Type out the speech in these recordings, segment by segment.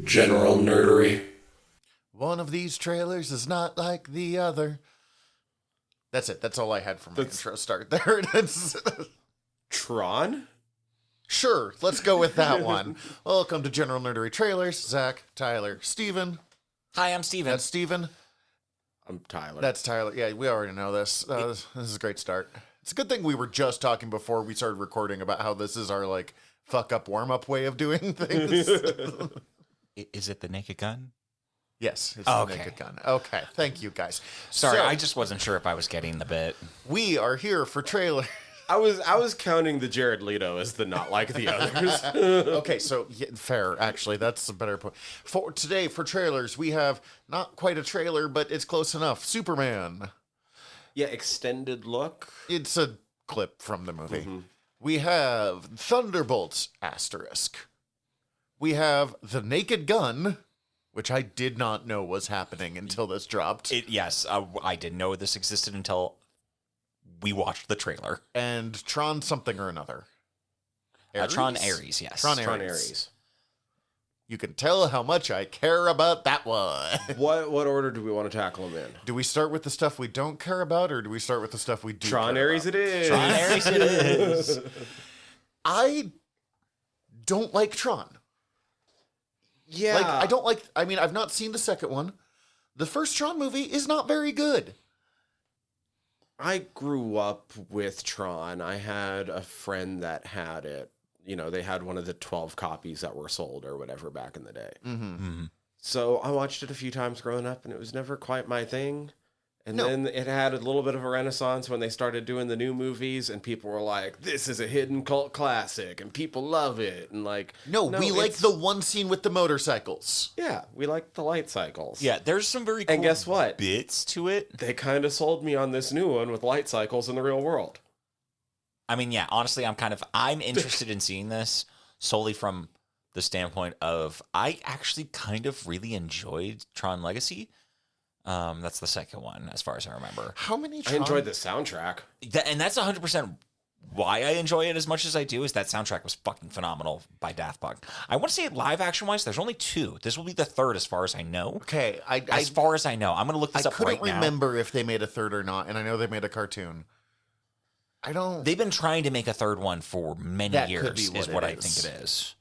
General nerdery. One of these trailers is not like the other. That's it. That's all I had for my intro start there. Tron? Sure, let's go with that one. Welcome to General Nerdery Trailers. Zach, Tyler, Steven. Hi, I'm Steven. That's Steven. I'm Tyler. That's Tyler. Yeah, we already know this. This is a great start. It's a good thing we were just talking before we started recording about how this is our, like, fuck-up warm-up way of doing things. Is it the Naked Gun? Yes, it's the Naked Gun. Okay, thank you, guys. Sorry, I just wasn't sure if I was getting the bit. We are here for trailer. I was counting the Jared Leto as the not like the others. Okay, so fair, actually. That's a better point. For today, for trailers, we have not quite a trailer, but it's close enough. Superman. Yeah, extended look. It's a clip from the movie. Mm-hmm. We have Thunderbolts, asterisk. We have The Naked Gun, which I did not know was happening until this dropped. Yes, I didn't know this existed until we watched the trailer. And Tron something or another. Tron Ares, yes. Tron Ares. You can tell how much I care about that one. What order do we want to tackle them in? Do we start with the stuff we don't care about, or do we start with the stuff we do Tron care Ares about? it is. Tron Ares it is. I don't like Tron. Yeah. Like, I don't like... I mean, I've not seen the second one. The first Tron movie is not very good. I grew up with Tron. I had a friend that had it. You know, they had one of the 12 copies that were sold or whatever back in the day. Mm-hmm. Mm-hmm. So I watched it a few times growing up, and it was never quite my thing. And then it had a little bit of a renaissance when they started doing the new movies, and people were like, this is a hidden cult classic, and people love it. And like, no we like the one scene with the motorcycles. Yeah, we like the light cycles. Yeah, there's some very cool and guess what? Bits to it. They kind of sold me on this new one with light cycles in the real world. I mean, yeah, honestly, I'm interested in seeing this solely from the standpoint of I actually kind of really enjoyed Tron Legacy. That's the second one, as far as I remember. How many I enjoyed the soundtrack. And that's 100% why I enjoy it as much as I do, is that soundtrack was fucking phenomenal by Daft Punk. I want to say live action-wise, there's only 2. This will be the third as far as I know. Okay. As far as I know. I'm going to look this up right now. I couldn't remember if they made a third or not, and I know they made a cartoon. They've been trying to make a third one for many years, is what I think it is.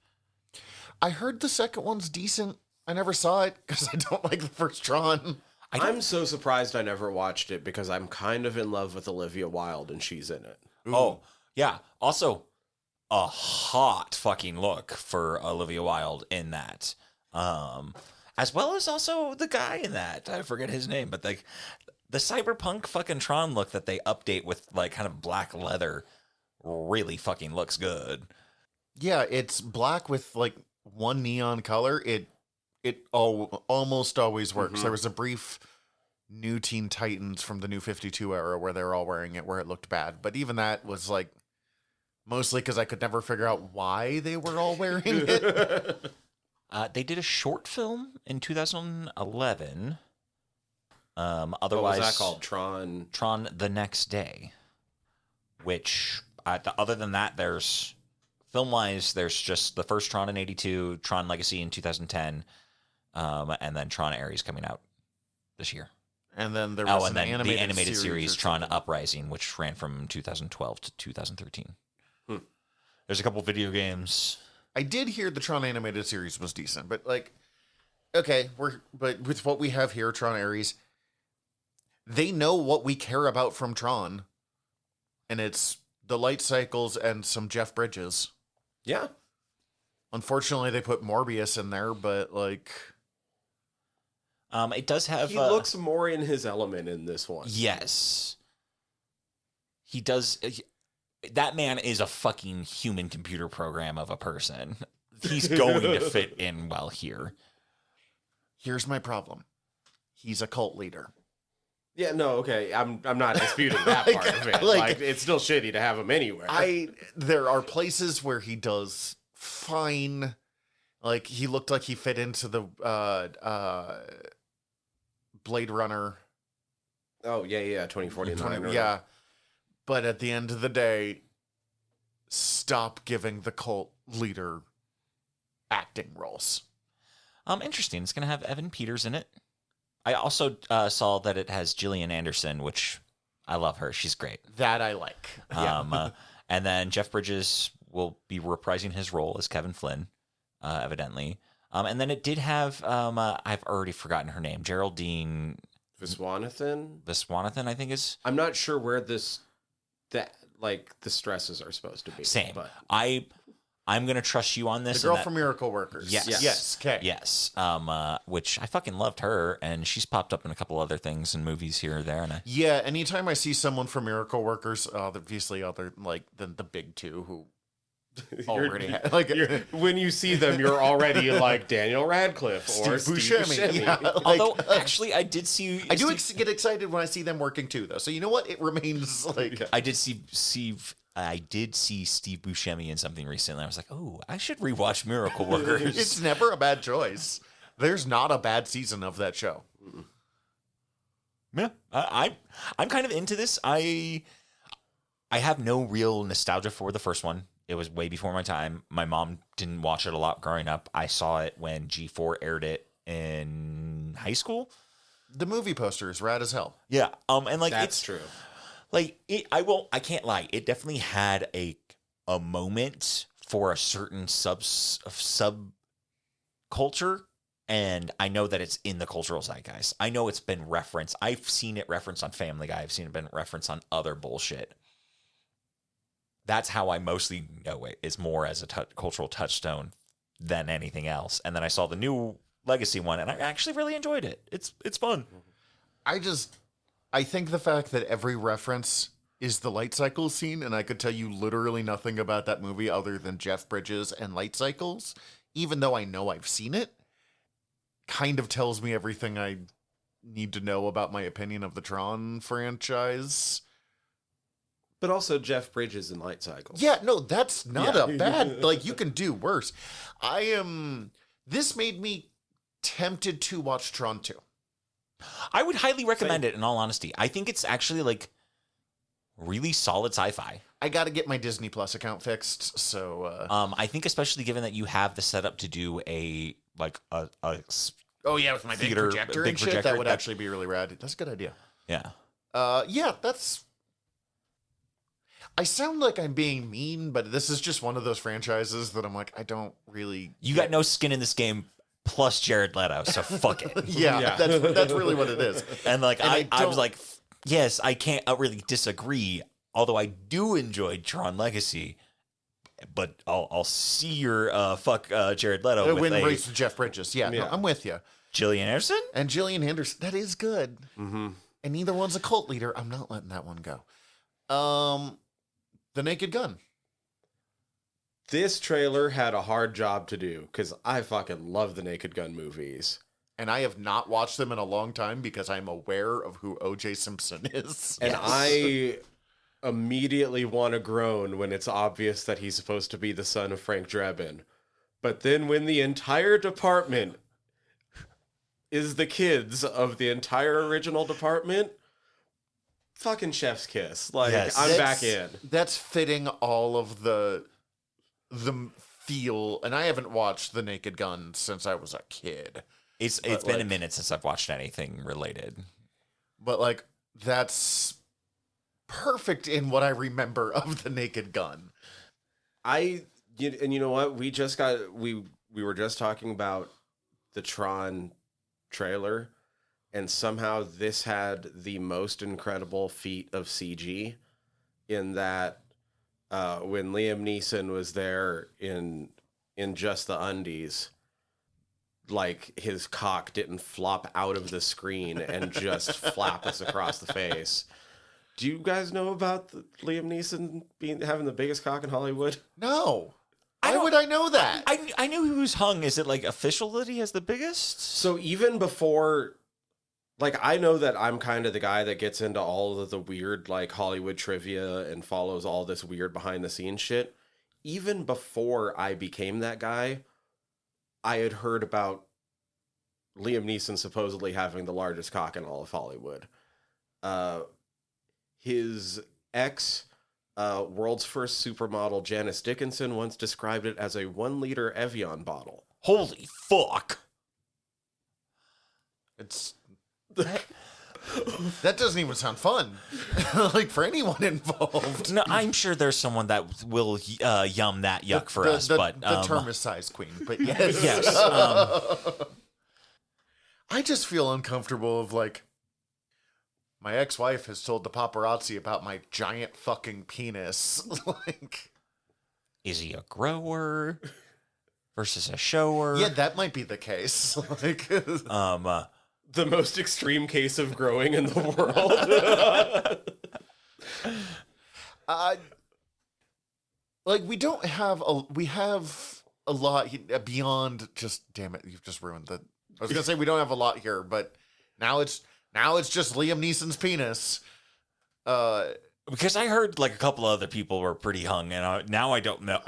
I heard the second one's decent. I never saw it because I don't like the first Tron. I'm so surprised I never watched it because I'm kind of in love with Olivia Wilde and she's in it. Ooh. Oh, yeah. Also, a hot fucking look for Olivia Wilde in that. As well as also the guy in that. I forget his name, but the cyberpunk fucking Tron look that they update with like kind of black leather really fucking looks good. Yeah, it's black with like one neon color. It almost always works. Mm-hmm. There was a brief New Teen Titans from the New 52 era where they were all wearing it, where it looked bad. But even that was like mostly because I could never figure out why they were all wearing it. They did a short film in 2011. Otherwise, what was that called? Tron The Next Day. Which, other than that, there's film-wise, there's just the first Tron in 82, Tron Legacy in 2010. And then Tron Ares coming out this year. And then there was the animated series Tron Uprising, which ran from 2012 to 2013. There's a couple video games. I did hear the Tron animated series was decent, but like, okay, but with what we have here, Tron Ares, they know what we care about from Tron, and it's the light cycles and some Jeff Bridges. Yeah. Unfortunately, they put Morbius in there, but like... it does have... He looks more in his element in this one. Yes. He does... That man is a fucking human computer program of a person. He's going to fit in well here. Here's my problem. He's a cult leader. Yeah, no, okay. I'm not disputing that part of it. Like, it's still shitty to have him anywhere. There are places where he does fine. Like, he looked like he fit into the Blade Runner. Oh, yeah, 2049. Yeah. But at the end of the day, stop giving the cult leader acting roles. Interesting. It's going to have Evan Peters in it. I also saw that it has Gillian Anderson, which I love her. She's great. That I like. And then Jeff Bridges will be reprising his role as Kevin Flynn, evidently. And then it did have, I've already forgotten her name, Geraldine Viswanathan, I think is. I'm not sure where the stresses are supposed to be. Same. But I'm going to trust you on this. The girl from Miracle Workers. Yes. Okay. Yes. Which I fucking loved her, and she's popped up in a couple other things and movies here or there. And anytime I see someone from Miracle Workers, obviously other like the big two who already when you see them, you're already like Daniel Radcliffe or Steve Buscemi. Yeah, although actually, I did see. I do get excited when I see them working too, though. So you know what? It remains like I did see Steve Buscemi in something recently. I was like, oh, I should rewatch Miracle Workers. It's never a bad choice. There's not a bad season of that show. Yeah, I'm kind of into this. I have no real nostalgia for the first one. It was way before my time. My mom didn't watch it a lot growing up. I saw it when G4 aired it in high school. The movie poster is rad as hell. Yeah, and like that's true. Like I can't lie. It definitely had a moment for a certain sub culture, and I know that it's in the cultural zeitgeist. I know it's been referenced. I've seen it referenced on Family Guy. I've seen it been referenced on other bullshit. That's how I mostly know it, is more as a cultural touchstone than anything else. And then I saw the new Legacy one, and I actually really enjoyed it. It's fun. I think the fact that every reference is the light cycle scene, and I could tell you literally nothing about that movie other than Jeff Bridges and light cycles, even though I know I've seen it, kind of tells me everything I need to know about my opinion of the Tron franchise. But also Jeff Bridges and light cycles. Yeah, no, that's not a bad, like, you can do worse. This made me tempted to watch Tron 2. I would highly recommend it, in all honesty. I think it's actually like really solid sci-fi. I got to get my Disney Plus account fixed, so I think especially given that you have the setup to do with my big projector and shit, that would actually be really rad. That's a good idea. Yeah. I sound like I'm being mean, but this is just one of those franchises that I'm like, I don't really. You got no skin in this game. Plus Jared Leto, so fuck it. Yeah. That's really what it is. And like I was like, yes, I can't really disagree. Although I do enjoy Tron Legacy, but I'll see your fuck Jared Leto with race with Jeff Bridges. Yeah, no, I'm with you. Gillian Anderson and Gillian Anderson. That is good. Mm-hmm. And neither one's a cult leader. I'm not letting that one go. The Naked Gun. This trailer had a hard job to do because I fucking love the Naked Gun movies. And I have not watched them in a long time because I'm aware of who O.J. Simpson is. And I immediately want to groan when it's obvious that he's supposed to be the son of Frank Drebin. But then when the entire department is the kids of the entire original department, fucking chef's kiss. Like, yes. I'm back in. That's fitting all of the feel, and I haven't watched The Naked Gun since I was a kid. It's been a minute since I've watched anything related. But like that's perfect in what I remember of The Naked Gun. And you know what? We were just talking about the Tron trailer, and somehow this had the most incredible feat of CG in that when Liam Neeson was there in just the undies, like his cock didn't flop out of the screen and just flap us across the face. Do you guys know about Liam Neeson having the biggest cock in Hollywood? No. Why would I know that? I knew he was hung. Is it like official that he has the biggest? So even before, like, I know that I'm kind of the guy that gets into all of the weird, like, Hollywood trivia and follows all this weird behind-the-scenes shit. Even before I became that guy, I had heard about Liam Neeson supposedly having the largest cock in all of Hollywood. His ex, world's first supermodel, Janice Dickinson, once described it as a 1-liter Evian bottle. Holy fuck! It's that doesn't even sound fun, like for anyone involved. No, I'm sure there's someone that will yum that yuck for us. But the term is size queen. But yes, yes. I just feel uncomfortable of like my ex-wife has told the paparazzi about my giant fucking penis. Like, is he a grower versus a shower? yeah, that might be the case. Like, The most extreme case of growing in the world. like we have a lot beyond just, damn it, you've just ruined the, I was gonna say we don't have a lot here, but now it's just Liam Neeson's penis. Because I heard like a couple other people were pretty hung, and now I don't know.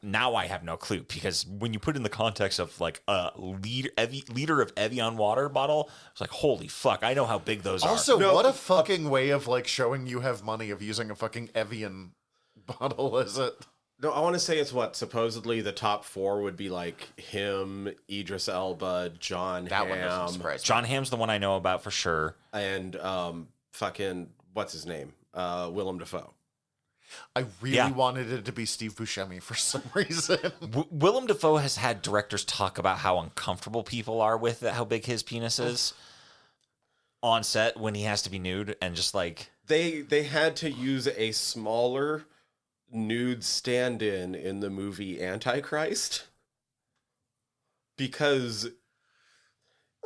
Now I have no clue, because when you put in the context of like a liter of Evian water bottle, it's like, holy fuck, I know how big those are. Also, what a fucking way of like showing you have money, of using a fucking Evian bottle, is it? No, I want to say it's what supposedly the top 4 would be like him, Idris Elba, John That one doesn't Hamm, surprise me. John Hamm's the one I know about for sure. and fucking what's his name, Willem Dafoe. I really wanted it to be Steve Buscemi for some reason. Willem Dafoe has had directors talk about how uncomfortable people are with how big his penis is on set when he has to be nude, and just like They had to use a smaller nude stand-in in the movie Antichrist, because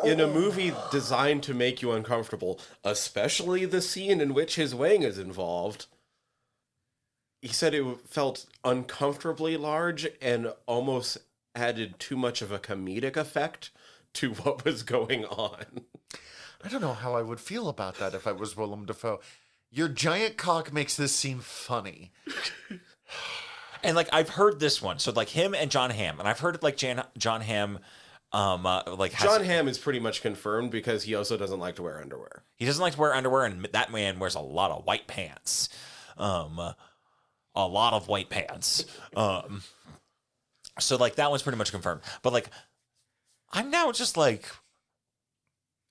in a movie designed to make you uncomfortable, especially the scene in which his wang is involved, he said it felt uncomfortably large and almost added too much of a comedic effect to what was going on. I don't know how I would feel about that if I was Willem Dafoe. Your giant cock makes this scene funny. And like I've heard this one, so like him and John Hamm, and I've heard like John Hamm, John Hamm is pretty much confirmed because he also doesn't like to wear underwear. He doesn't like to wear underwear, and that man wears a lot of white pants, a lot of white pants. So like that one's pretty much confirmed. But like, I'm now just like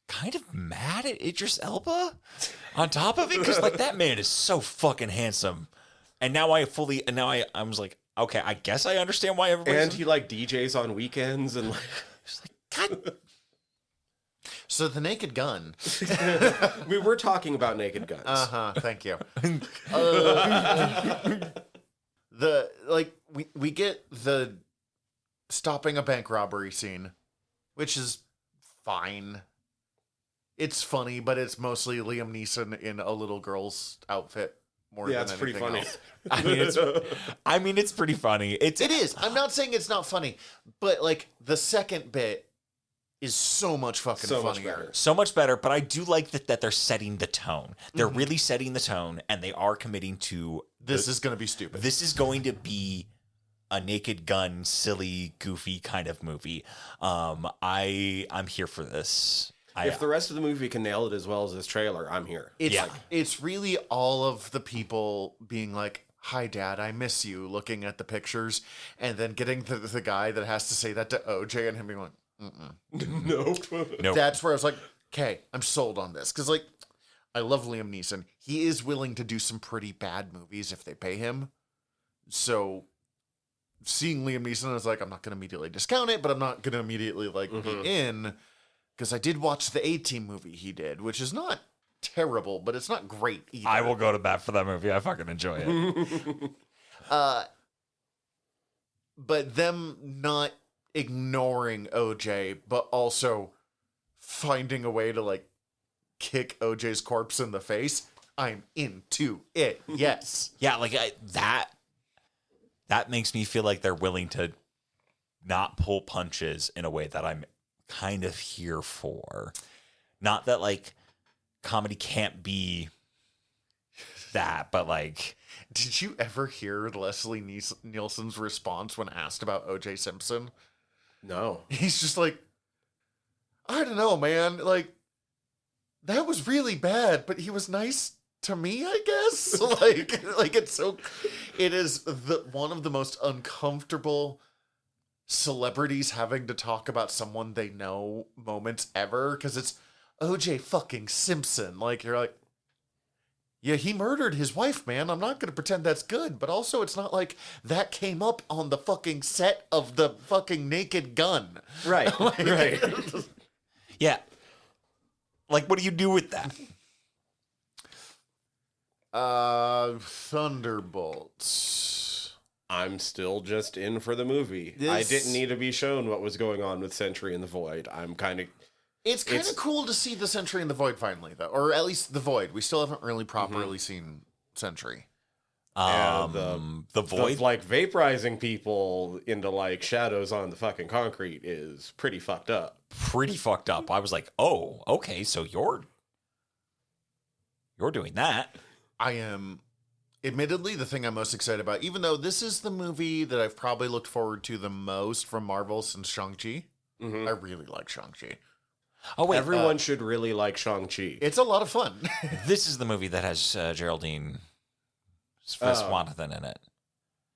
kind of mad at Idris Elba on top of it, because like that man is so fucking handsome. And now I was like, okay, I guess I understand why everybody. And he like DJs on weekends and like. God. So the Naked Gun. We were talking about Naked Guns. Thank you. We get the stopping a bank robbery scene, which is fine. It's funny, but it's mostly Liam Neeson in a little girl's outfit more than it's pretty anything funny. else. I mean, it's pretty funny. It is. I'm not saying it's not funny, but like the second bit is so much fucking So much funnier. better. so much better, but I do like that they're setting the tone. They're really setting the tone, and they are committing to This is going to be stupid. this is going to be a Naked Gun, silly, goofy kind of movie. I'm here for this. If the rest of the movie can nail it as well as this trailer, I'm here. It's really all of the people being like, "Hi, Dad, I miss you," looking at the pictures, and then getting the guy that has to say that to OJ, and him being like, Nope. Nope. That's where I was like, okay, I'm sold on this. Because, like, I love Liam Neeson. He is willing to do some pretty bad movies if they pay him. So, seeing Liam Neeson, I was like, I'm not going to immediately discount it, but I'm not going to immediately, like, be in. Because I did watch the A-Team movie he did, which is not terrible, but it's not great either. I will go to bat for that movie. I fucking enjoy it. But them not ignoring OJ, but also finding a way to, like, kick OJ's corpse in the face, I'm into it. Yes. Yeah, like that makes me feel like they're willing to not pull punches in a way that I'm kind of here for. Not that like comedy can't be that, but like, Did you ever hear Leslie Nielsen's response when asked about OJ Simpson? No. He's just like, I don't know, man. Like, that was really bad, but he was nice to me, I guess. like it's so. It is one of the most uncomfortable celebrities having to talk about someone they know moments ever, because it's OJ fucking Simpson. Like, you're like, yeah, he murdered his wife, man. I'm not going to pretend that's good. But also, it's not like that came up on the fucking set of the fucking Naked Gun. Right. Like, Right. Yeah. Like, what do you do with that? Thunderbolts. I'm still just in for the movie. I didn't need to be shown what was going on with Sentry in the Void. I'm kind of... It's kind of cool to see the Sentry in the Void finally, though. Or at least the Void. We still haven't really properly seen Sentry. The Void? Like, vaporizing people into, like, shadows on the fucking concrete is pretty fucked up. Pretty fucked up. I was like, oh, okay, so you're doing that. I am, admittedly, the thing I'm most excited about, even though this is the movie that I've probably looked forward to the most from Marvel since Shang-Chi. I really like Shang-Chi. Oh, wait. Everyone should really like Shang-Chi. It's a lot of fun. This is the movie that has Geraldine Swanathan in it.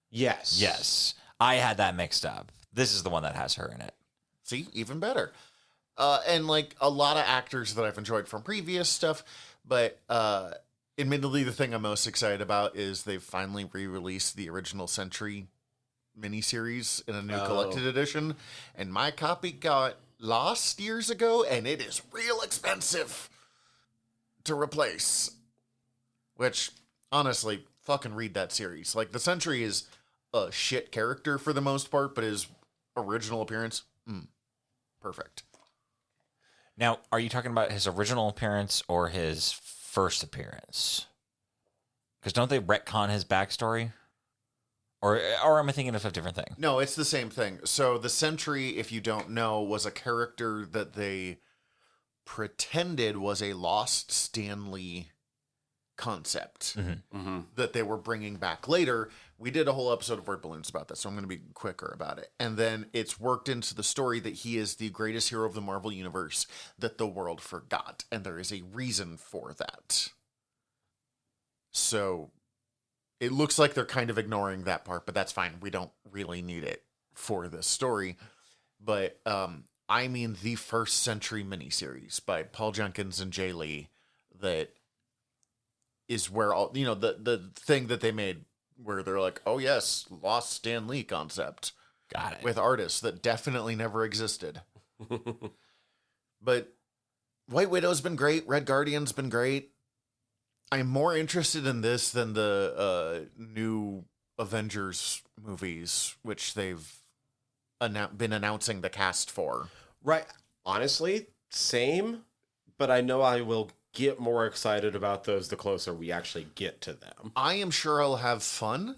Yes. Yes. I had that mixed up. This is the one that has her in it. See, even better. And like a lot of actors that I've enjoyed from previous stuff, but admittedly, the thing I'm most excited about is they've finally re-released the original Sentry miniseries in a new collected edition, and my copy got lost years ago, and it is real expensive to replace. Which, honestly, fucking read that series. Like, the Sentry is a shit character for the most part, but his original appearance, perfect. Now, are you talking about his original appearance or his first appearance? Because don't they retcon his backstory? Or am I thinking of a different thing? No, it's the same thing. So the Sentry, if you don't know, was a character that they pretended was a lost Stan Lee concept that they were bringing back later. We did a whole episode of Word Balloons about this, so I'm going to be quicker about it. And then it's worked into the story that he is the greatest hero of the Marvel Universe that the world forgot. And there is a reason for that. So it looks like they're kind of ignoring that part, but that's fine. We don't really need it for this story. But I mean the first Sentry miniseries by Paul Jenkins and Jay Lee that is where all, you know, the thing that they made where they're like, oh yes, lost Stan Lee concept. Got it. With artists that definitely never existed. But White Widow's been great. Red Guardian's been great. I'm more interested in this than the new Avengers movies, which they've been announcing the cast for. Right. Honestly, same, but I know I will get more excited about those the closer we actually get to them. I am sure I'll have fun,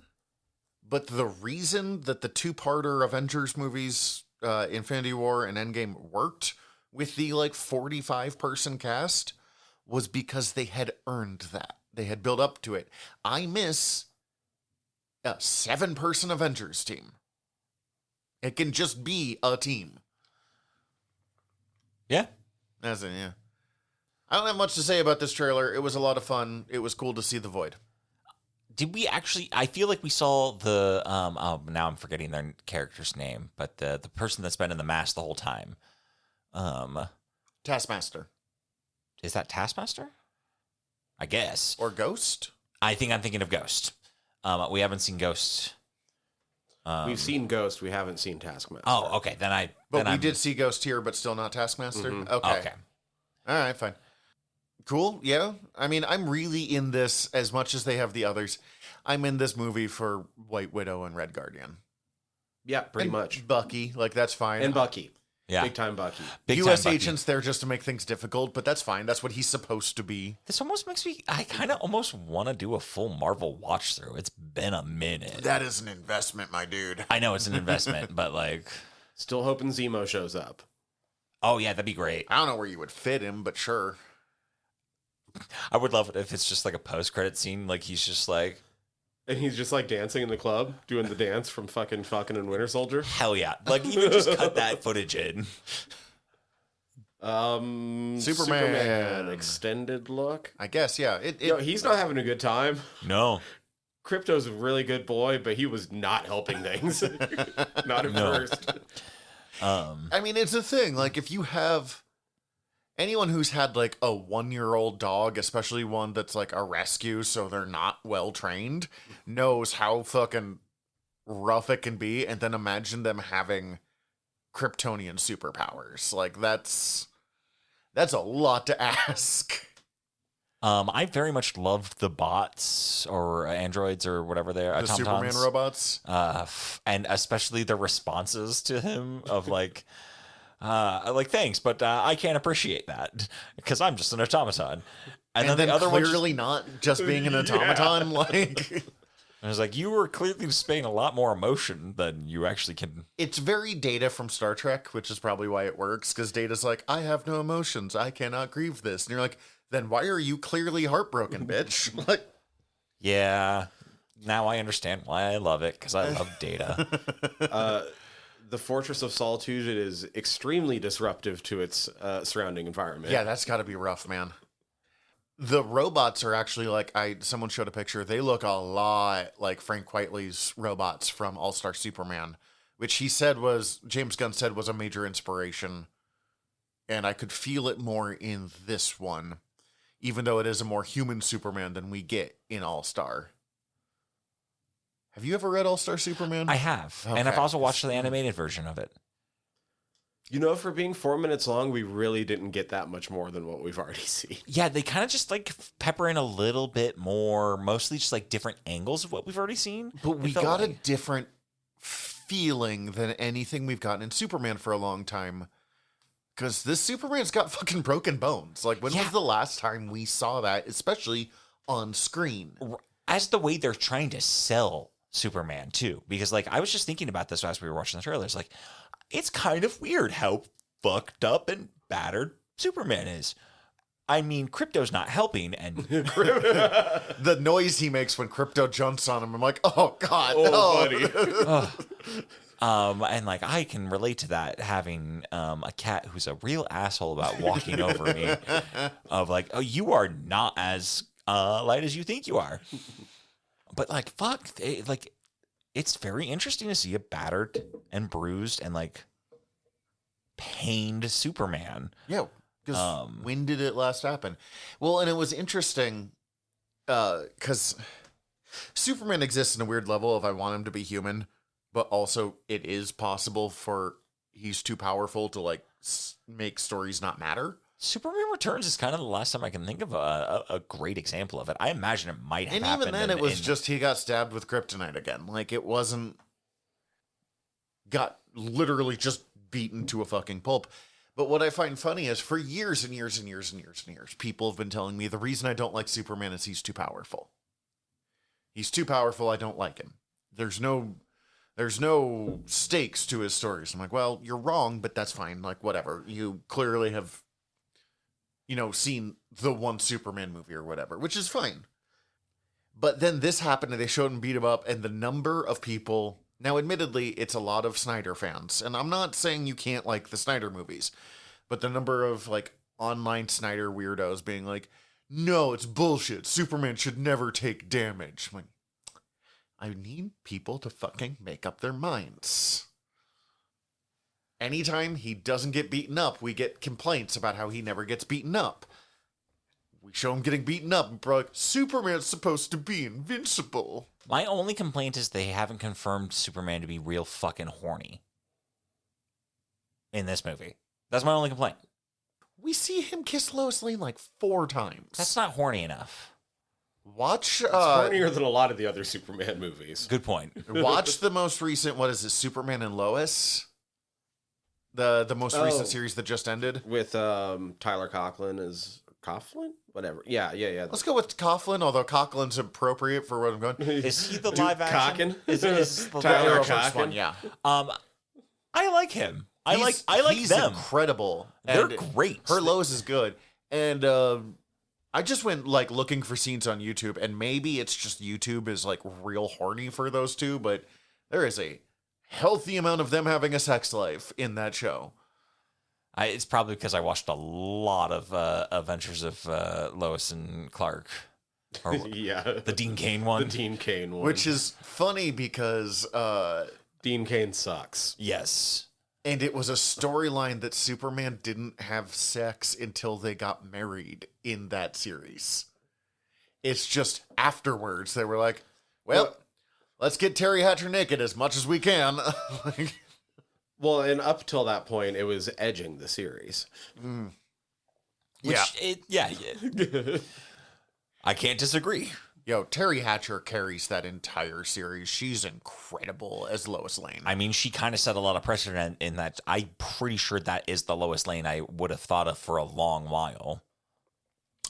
but the reason that the two-parter Avengers movies, Infinity War and Endgame, worked with the 45-person cast was because they had earned that. They had built up to it. I miss a 7-person Avengers team. It can just be a team. Yeah. That's it, yeah. I don't have much to say about this trailer. It was a lot of fun. It was cool to see the Void. Did we actually... I feel like we saw the... now I'm forgetting their character's name, but the person that's been in the mask the whole time. Taskmaster. Is that Taskmaster? I guess. Or Ghost? I think I'm thinking of Ghost. We haven't seen Ghost. We've seen Ghost. We haven't seen Taskmaster. Oh, okay. But we did see Ghost here, but still not Taskmaster? Mm-hmm. Okay. All right, fine. Cool, yeah. I mean, I'm really in this as much as they have the others. I'm in this movie for White Widow and Red Guardian. Yeah, pretty much. Bucky, that's fine. And Bucky. Yeah. Big time Bucky. U.S. agent's there just to make things difficult, but that's fine. That's what he's supposed to be. This almost makes me... I kind of almost want to do a full Marvel watch through. It's been a minute. That is an investment, my dude. I know it's an investment, but Still hoping Zemo shows up. Oh, yeah, that'd be great. I don't know where you would fit him, but sure. I would love it if it's just a post-credit scene. He's just And he's just dancing in the club, doing the dance from fucking Falcon and Winter Soldier. Hell yeah. Even just cut that footage in. Superman extended look. I guess, yeah. He's not having a good time. No. Crypto's a really good boy, but he was not helping things. Not at first. I mean, it's a thing. If you have... anyone who's had like a 1-year-old dog, especially one that's like a rescue, so they're not well trained, knows how fucking rough it can be. And then imagine them having Kryptonian superpowers. Like that's a lot to ask. I very much loved the bots or androids or whatever they are. The Superman robots. And especially the responses to him of like thanks, but I can't appreciate that because I'm just an automaton. And then the other clearly not just being an automaton. Like, I was like, you were clearly displaying a lot more emotion than you actually can. It's very Data from Star Trek, which is probably why it works, because Data's like, I have no emotions. I cannot grieve this. And you're like, then why are you clearly heartbroken, bitch? Like, yeah. Now I understand why I love it, because I love Data. The Fortress of Solitude is extremely disruptive to its surrounding environment. Yeah, that's got to be rough, man. The robots are actually like, someone showed a picture. They look a lot like Frank Whiteley's robots from All-Star Superman, which James Gunn said was a major inspiration. And I could feel it more in this one, even though it is a more human Superman than we get in All-Star. Have you ever read All-Star Superman? I have. Okay. And I've also watched the animated version of it. You know, for being 4 minutes long, we really didn't get that much more than what we've already seen. Yeah, they kind of just like pepper in a little bit more, mostly just like different angles of what we've already seen. But we got a different feeling than anything we've gotten in Superman for a long time. Because this Superman's got fucking broken bones. Like, when was the last time we saw that, especially on screen? As the way they're trying to sell Superman, too. Because, like, I was just thinking about this as we were watching the trailers. Like, it's kind of weird how fucked up and battered Superman is. I mean, Krypto's not helping, and the noise he makes when Krypto jumps on him, I'm like, oh god, buddy. And like I can relate to that, having a cat who's a real asshole about walking over me. Of like, oh, you are not as light as you think you are. But like, fuck, it's very interesting to see a battered and bruised and like pained Superman. Yeah, because when did it last happen? Well, and it was interesting because Superman exists in a weird level of I want him to be human, but also it is possible for he's too powerful to like make stories not matter. Superman Returns is kind of the last time I can think of a great example of it. I imagine it might have and happened. And even then, it was just he got stabbed with kryptonite again. Like, it wasn't... Got literally just beaten to a fucking pulp. But what I find funny is for years and years and years and years and years, people have been telling me the reason I don't like Superman is he's too powerful. He's too powerful, I don't like him. There's no stakes to his stories. I'm like, well, you're wrong, but that's fine. Like, whatever. You clearly have... seen the one Superman movie or whatever, which is fine. But then this happened and they showed him beat him up, and the number of people... Now, admittedly, it's a lot of Snyder fans, and I'm not saying you can't like the Snyder movies, but the number of, like, online Snyder weirdos being like, no, it's bullshit. Superman should never take damage. I'm like, I need people to fucking make up their minds. Anytime he doesn't get beaten up, we get complaints about how he never gets beaten up. We show him getting beaten up, and we're like, Superman's supposed to be invincible. My only complaint is they haven't confirmed Superman to be real fucking horny in this movie. That's my only complaint. We see him kiss Lois Lane like 4 times. That's not horny enough. Watch... It's hornier than a lot of the other Superman movies. Good point. Watch the most recent, what is it, Superman and Lois? The most recent series that just ended? With Tyler Coughlin as... Coughlin? Whatever. Yeah. Let's go with Coughlin, although Coughlin's appropriate for what I'm going. Is he the live action? Is the Tyler first one, yeah. I like him. I like he's them. Incredible. They're And great. Her Lois is good. And I just went like looking for scenes on YouTube, and maybe it's just YouTube is like real horny for those two, but there is a healthy amount of them having a sex life in that show. It's probably because I watched a lot of Adventures of Lois and Clark. Or yeah. The Dean Cain one. The Dean Cain one. Which is funny because... Dean Cain sucks. Yes. And it was a storyline that Superman didn't have sex until they got married in that series. It's just afterwards they were like, well, let's get Terry Hatcher naked as much as we can. Well, and up till that point, it was edging the series. Yeah. I can't disagree. Yo, Terry Hatcher carries that entire series. She's incredible as Lois Lane. I mean, she kind of set a lot of precedent in that. I'm pretty sure that is the Lois Lane I would have thought of for a long while.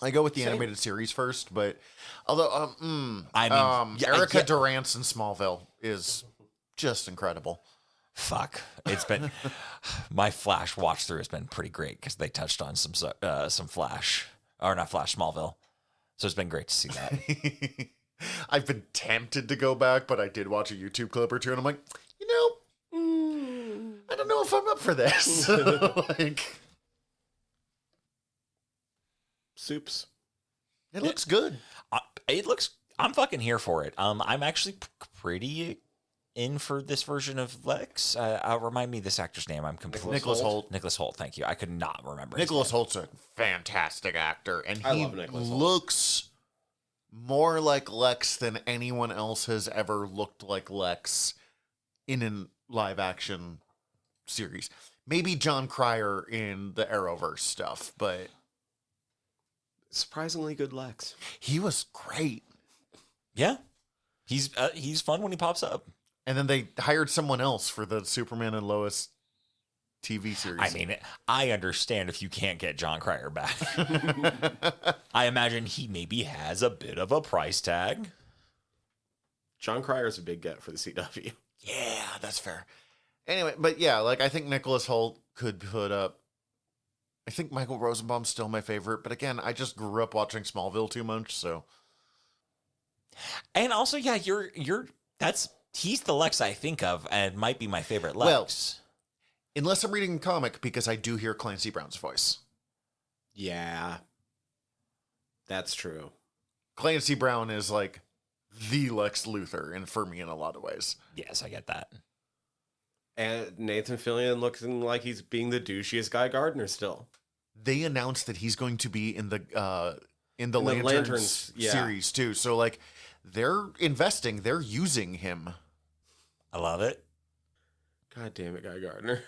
I go with the animated series first, but although Erica Durance in Smallville is just incredible. Fuck, it's been my Flash watch through has been pretty great because they touched on some Flash or not Flash Smallville. So it's been great to see that. I've been tempted to go back, but I did watch a YouTube clip or two, and I'm like, I don't know if I'm up for this. Soups. It looks good. I'm fucking here for it. I'm actually pretty in for this version of Lex. Remind me this actor's name. I'm completely Nicholas Hoult. Nicholas Hoult. Thank you. I could not remember. Nicholas Holt's a fantastic actor, and I he love Nicholas Hoult. looks more like Lex than anyone else has ever looked like Lex in a live action series. Maybe John Cryer in the Arrowverse stuff, but Surprisingly good Lex. he was great. Yeah, he's fun when he pops up. And then they hired someone else for the Superman and Lois TV series. I mean, I understand if you can't get John Cryer back. I imagine he maybe has a bit of a price tag. John Cryer's a big get for the CW. Yeah, that's fair. Anyway, but yeah, like I think Nicholas Hoult could put up. I think Michael Rosenbaum's still my favorite, but again, I just grew up watching Smallville too much, so. And also, yeah, he's the Lex I think of, and might be my favorite Lex. Well, unless I'm reading a comic, because I do hear Clancy Brown's voice. Yeah. That's true. Clancy Brown is like the Lex Luthor, and for me in a lot of ways. Yes, I get that. And Nathan Fillion looking like he's being the douchiest Guy Gardner still. They announced that he's going to be in the Lanterns, Lanterns, yeah. series too. So like they're investing, they're using him. I love it. God damn it, Guy Gardner.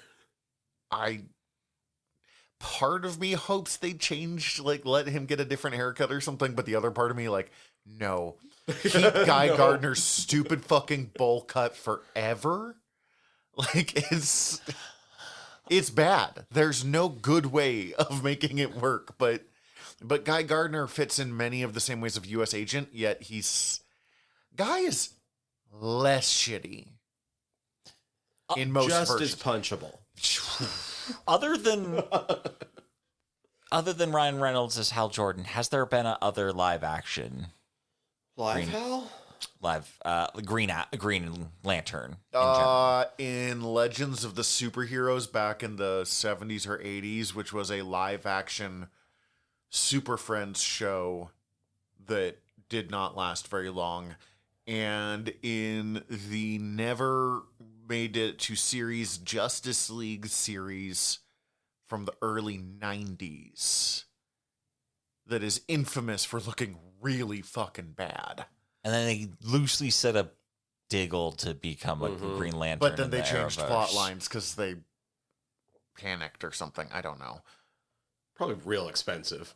Part of me hopes they change, like let him get a different haircut or something, but the other part of me like, no. Keep Guy No. Gardner's stupid fucking bowl cut forever. Like it's bad. There's no good way of making it work, but Guy Gardner fits in many of the same ways of US Agent, yet Guy is less shitty in most Just versions. as punchable. Other than Ryan Reynolds as Hal Jordan, has there been a other live action Live Hal? Green Lantern? In general? In Legends of the Superheroes back in the 70s or 80s, which was a live action Super Friends show that did not last very long. And in the never made it to series Justice League series from the early 90s that is infamous for looking really fucking bad. And then they loosely set up Diggle to become a Green Lantern. But then in they the changed Arrowverse. plot lines because they panicked or something. I don't know. Probably real expensive.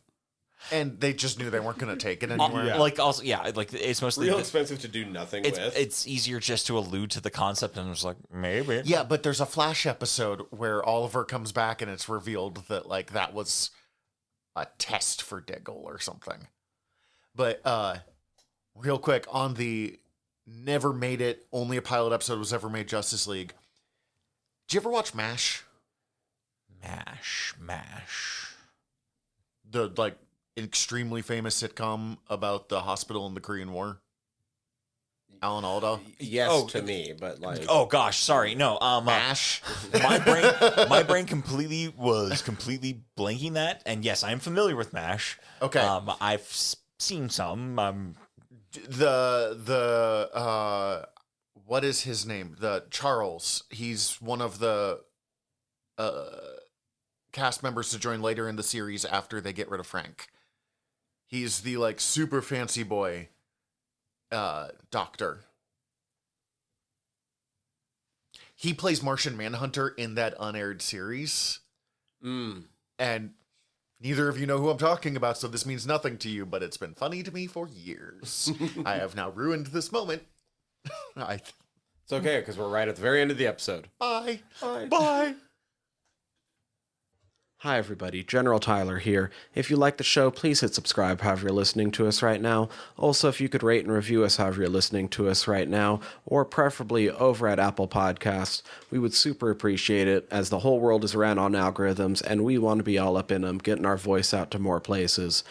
And they just knew they weren't going to take it anywhere. Yeah. Like also, yeah, like it's mostly Real expensive to do nothing with. It's easier just to allude to the concept, and it's like maybe. Yeah, but there's a Flash episode where Oliver comes back and it's revealed that like that was a test for Diggle or something. But real quick on the never made it, only a pilot episode was ever made Justice League. Did you ever watch MASH? MASH. The like extremely famous sitcom about the hospital in the Korean War. Alan Alda. Yes, to me, but like... Oh gosh, sorry. No, MASH. my brain completely blanking that, and yes, I am familiar with MASH. Okay. I've seen some. What is his name? The Charles. He's one of the cast members to join later in the series after they get rid of Frank. He's the like super fancy boy doctor. He plays Martian Manhunter in that unaired series. And neither of you know who I'm talking about, so this means nothing to you, but it's been funny to me for years. I have now ruined this moment. It's okay, because we're right at the very end of the episode. Bye. Bye. Bye. Hi, everybody. General Tyler here. If you like the show, please hit subscribe however you're listening to us right now. Also, if you could rate and review us however you're listening to us right now, or preferably over at Apple Podcasts, we would super appreciate it, as the whole world is ran on algorithms, and we want to be all up in them, getting our voice out to more places.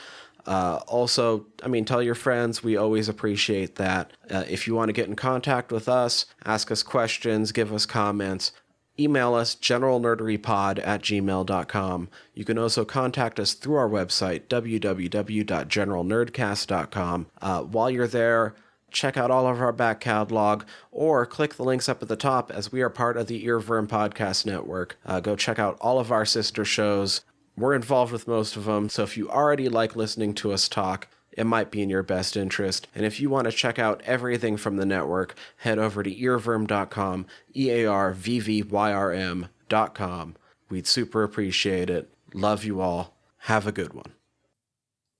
Also, tell your friends. We always appreciate that. If you want to get in contact with us, ask us questions, give us comments, email us generalnerderypod@gmail.com. You can also contact us through our website, www.generalnerdcast.com. While you're there, check out all of our back catalog, or click the links up at the top, as we are part of the Earworm Podcast Network. Go check out all of our sister shows. We're involved with most of them, so if you already like listening to us talk, it might be in your best interest. And if you want to check out everything from the network, head over to earworm.com, EARVVYRM.com. We'd super appreciate it. Love you all. Have a good one.